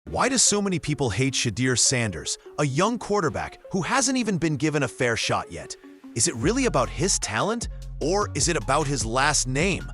Why do so many people hate Shedeur Sanders, a young quarterback who hasn't even been given a fair shot yet? Is it really about his talent, or is it about his last name?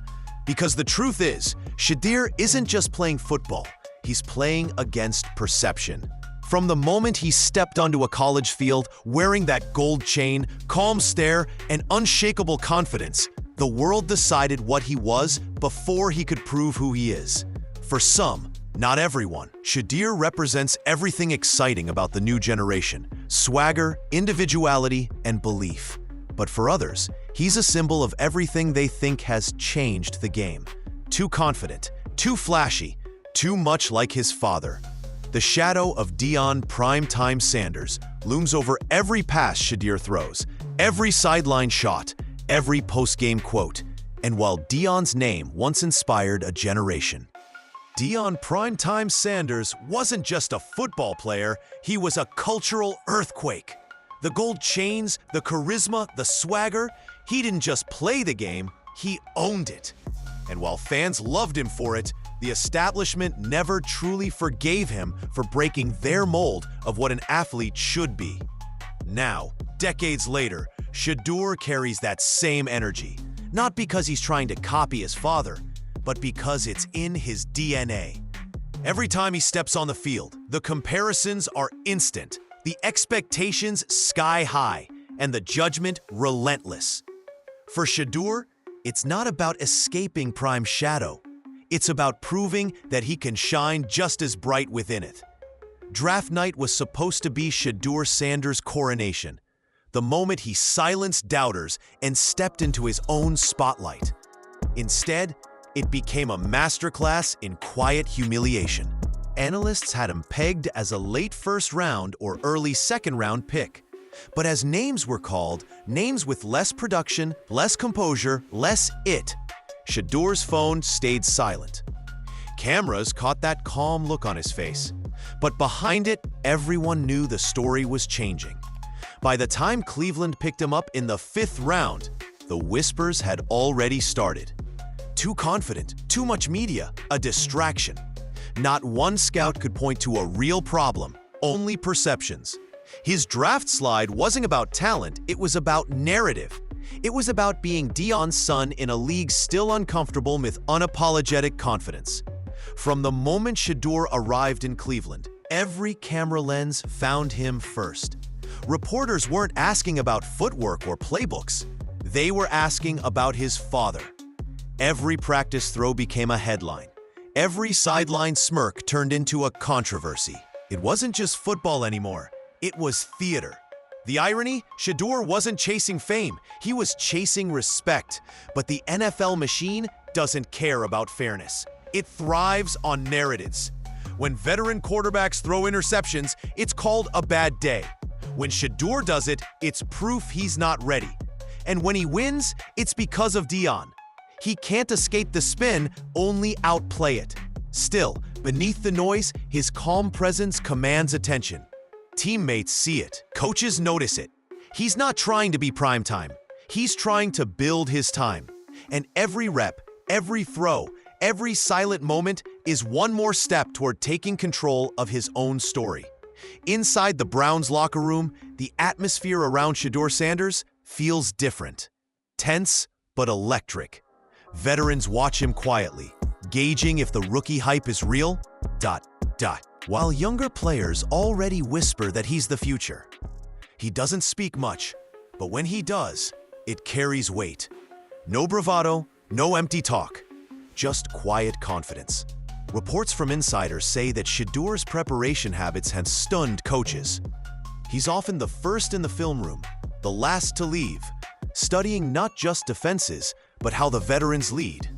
Because the truth is, Shedeur isn't just playing football, he's playing against perception. From the moment he stepped onto a college field wearing that gold chain, calm stare, and unshakable confidence, the world decided what he was before he could prove who he is. For some, not everyone, Shedeur represents everything exciting about the new generation: swagger, individuality, and belief. But for others, he's a symbol of everything they think has changed the game. Too confident, too flashy, too much like his father. The shadow of Deion primetime Sanders looms over every pass Shedeur throws, every sideline shot, every post-game quote. And while Deion's name once inspired a generation, Deion primetime Sanders wasn't just a football player, he was a cultural earthquake. The gold chains, the charisma, the swagger, he didn't just play the game, he owned it. And while fans loved him for it, the establishment never truly forgave him for breaking their mold of what an athlete should be. Now, decades later, Shedeur carries that same energy, not because he's trying to copy his father, but because it's in his DNA. Every time he steps on the field, the comparisons are instant, the expectations sky high, and the judgment relentless. For Shedeur, it's not about escaping Prime's shadow. It's about proving that he can shine just as bright within it. Draft night was supposed to be Shedeur Sanders' coronation, the moment he silenced doubters and stepped into his own spotlight. Instead, it became a masterclass in quiet humiliation. Analysts had him pegged as a late first-round or early second-round pick. But as names were called, names with less production, less composure, less it, Shedeur's phone stayed silent. Cameras caught that calm look on his face. But behind it, everyone knew the story was changing. By the time Cleveland picked him up in the 5th round, the whispers had already started. Too confident, too much media, a distraction. Not one scout could point to a real problem, only perceptions. His draft slide wasn't about talent, it was about narrative. It was about being Deion's son in a league still uncomfortable with unapologetic confidence. From the moment Shedeur arrived in Cleveland, every camera lens found him first. Reporters weren't asking about footwork or playbooks. They were asking about his father. Every practice throw became a headline. Every sideline smirk turned into a controversy. It wasn't just football anymore. It was theater. The irony? Shedeur wasn't chasing fame. He was chasing respect. But the NFL machine doesn't care about fairness. It thrives on narratives. When veteran quarterbacks throw interceptions, it's called a bad day. When Shedeur does it, it's proof he's not ready. And when he wins, it's because of Deion. He can't escape the spin, only outplay it. Still, beneath the noise, his calm presence commands attention. Teammates see it. Coaches notice it. He's not trying to be primetime. He's trying to build his time. And every rep, every throw, every silent moment is one more step toward taking control of his own story. Inside the Browns locker room, the atmosphere around Shedeur Sanders feels different. Tense, but electric. Veterans watch him quietly, gauging if the rookie hype is real, while younger players already whisper that he's the future. He doesn't speak much, but when he does, it carries weight. No bravado, no empty talk, just quiet confidence. Reports from insiders say that Shedeur's preparation habits have stunned coaches. He's often the first in the film room, the last to leave, studying not just defenses, but how the veterans lead.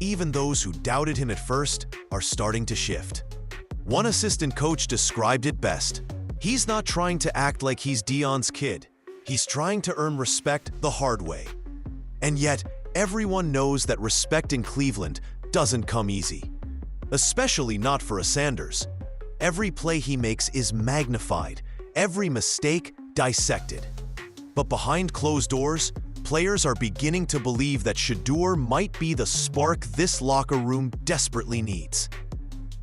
Even those who doubted him at first are starting to shift. One assistant coach described it best. He's not trying to act like he's Deion's kid. He's trying to earn respect the hard way. And yet, everyone knows that respect in Cleveland doesn't come easy. Especially not for a Sanders. Every play he makes is magnified, every mistake dissected. But behind closed doors, players are beginning to believe that Shedeur might be the spark this locker room desperately needs.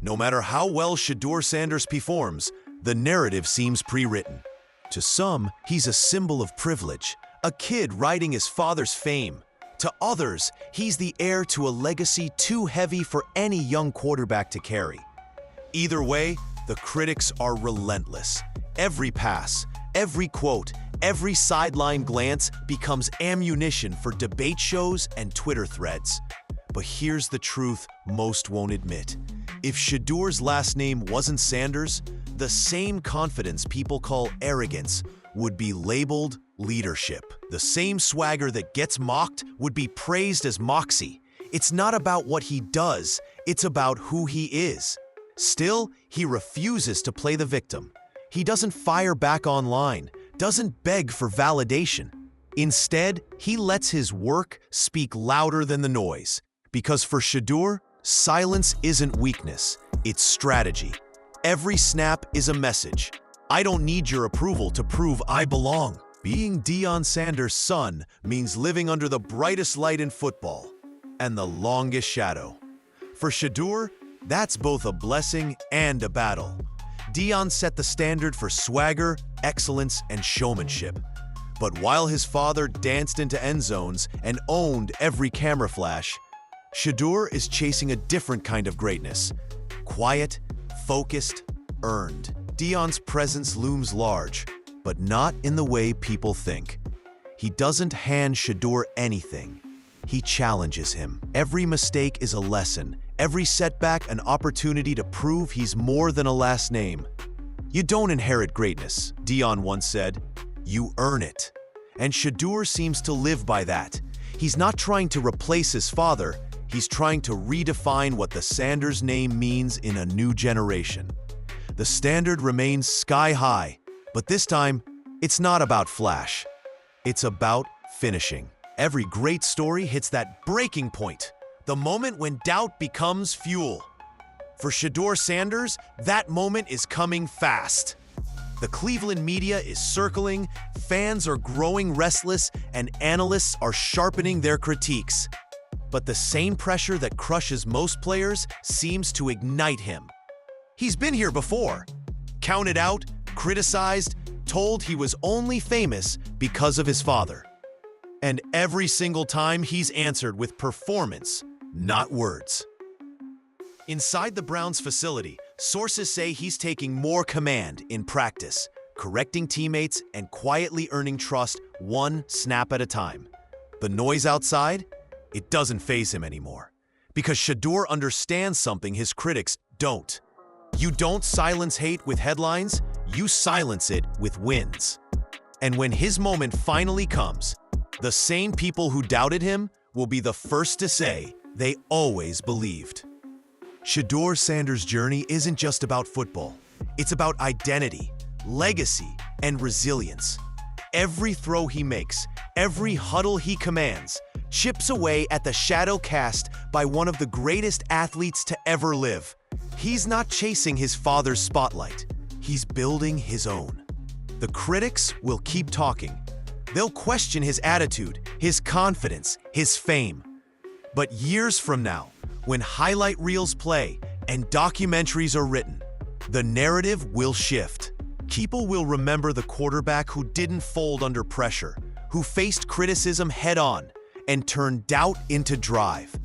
No matter how well Shedeur Sanders performs, the narrative seems pre-written. To some, he's a symbol of privilege, a kid riding his father's fame. To others, he's the heir to a legacy too heavy for any young quarterback to carry. Either way, the critics are relentless. Every pass, every quote, every sideline glance becomes ammunition for debate shows and Twitter threads. But here's the truth most won't admit. If Shedeur's last name wasn't Sanders, the same confidence people call arrogance would be labeled leadership. The same swagger that gets mocked would be praised as moxie. It's not about what he does, it's about who he is. Still, he refuses to play the victim. He doesn't fire back online, doesn't beg for validation. Instead, he lets his work speak louder than the noise. Because for Shedeur, silence isn't weakness, it's strategy. Every snap is a message. I don't need your approval to prove I belong. Being Deion Sanders' son means living under the brightest light in football and the longest shadow. For Shedeur, that's both a blessing and a battle. Deion set the standard for swagger, excellence, and showmanship. But while his father danced into end zones and owned every camera flash, Shedeur is chasing a different kind of greatness. Quiet, focused, earned. Deion's presence looms large, but not in the way people think. He doesn't hand Shedeur anything. He challenges him. Every mistake is a lesson, every setback an opportunity to prove he's more than a last name. You don't inherit greatness, Deion once said. You earn it. And Shedeur seems to live by that. He's not trying to replace his father, he's trying to redefine what the Sanders name means in a new generation. The standard remains sky high, but this time, it's not about flash. It's about finishing. Every great story hits that breaking point, the moment when doubt becomes fuel. For Shedeur Sanders, that moment is coming fast. The Cleveland media is circling, fans are growing restless, and analysts are sharpening their critiques. But the same pressure that crushes most players seems to ignite him. He's been here before, counted out, criticized, told he was only famous because of his father. And every single time he's answered with performance, not words. Inside the Browns facility, sources say he's taking more command in practice, correcting teammates and quietly earning trust one snap at a time. The noise outside? It doesn't faze him anymore. Because Shedeur understands something his critics don't. You don't silence hate with headlines, you silence it with wins. And when his moment finally comes, the same people who doubted him will be the first to say they always believed. Shedeur Sanders' journey isn't just about football. It's about identity, legacy, and resilience. Every throw he makes, every huddle he commands, chips away at the shadow cast by one of the greatest athletes to ever live. He's not chasing his father's spotlight. He's building his own. The critics will keep talking. They'll question his attitude, his confidence, his fame. But years from now, when highlight reels play and documentaries are written, the narrative will shift. People will remember the quarterback who didn't fold under pressure, who faced criticism head-on and turned doubt into drive.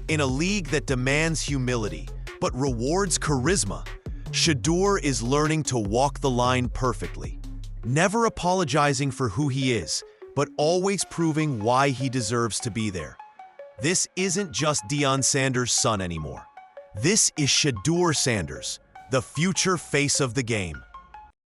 In a league that demands humility but rewards charisma, Shedeur is learning to walk the line perfectly, never apologizing for who he is, but always proving why he deserves to be there. This isn't just Deion Sanders' son anymore. This is Shedeur Sanders, the future face of the game.